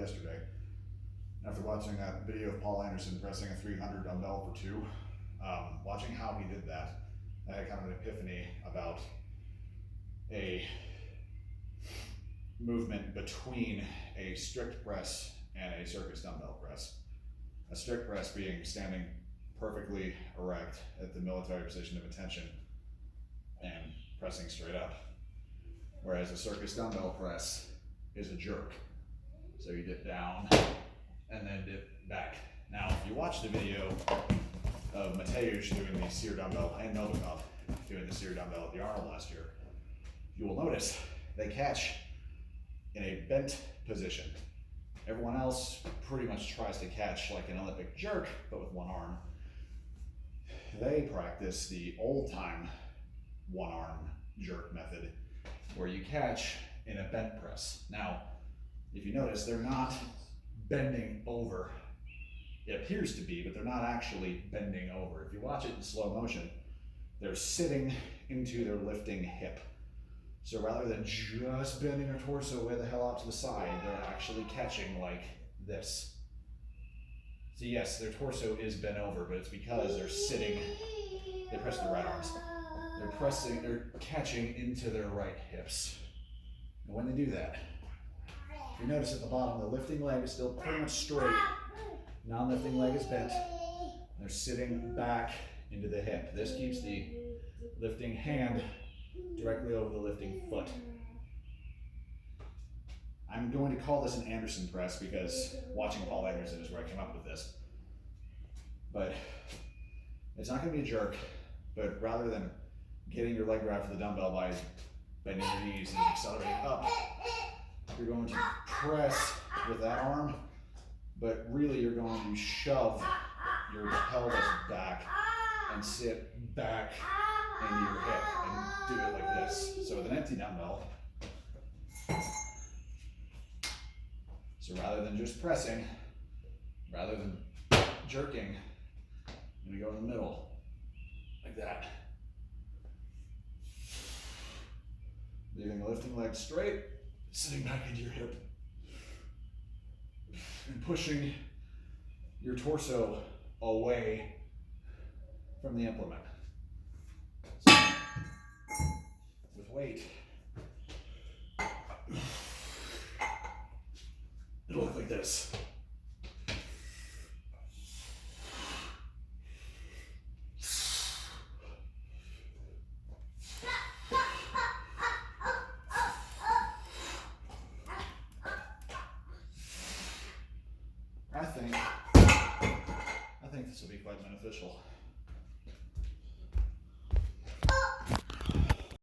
yesterday. After watching that video of Paul Anderson pressing a 300 dumbbell for 2, watching how he did that, I had kind of an epiphany about a movement between a strict press and a circus dumbbell press. A strict press being standing perfectly erect at the military position of attention and pressing straight up. Whereas a circus dumbbell press is a jerk. So you dip down and then dip back. Now, if you watch the video of Mateusz doing the sear dumbbell and Novikov doing the sear dumbbell at the Arnold last year, you will notice they catch in a bent position. Everyone else pretty much tries to catch like an Olympic jerk, but with one arm. They practice the old-time one-arm jerk method, where you catch in a bent press. Now, if you notice, they're not bending over. It appears to be, but they're not actually bending over. If you watch it in slow motion, they're sitting into their lifting hip. So rather than just bending their torso way the hell out to the side, they're actually catching like this. So yes, their torso is bent over, but it's because they're sitting, they press their right arms. They're catching into their right hips. And when they do that, if you notice at the bottom, the lifting leg is still pretty much straight. Non-lifting leg is bent. They're sitting back into the hip. This keeps the lifting hand directly over the lifting foot. I'm going to call this an Anderson press because watching Paul Anderson is where I came up with this. But it's not going to be a jerk, but rather than getting your leg right for the dumbbell by bending your knees and accelerating up, you're going to press with that arm, but really you're going to shove your pelvis back and sit back into your hip and do it like this. So with an empty dumbbell, so rather than just pressing, rather than jerking, I'm going to go in the middle like that. Leaving the lifting leg straight, sitting back into your hip, and pushing your torso away from the implement. So, with weight, it'll look like this. I think this will be quite beneficial.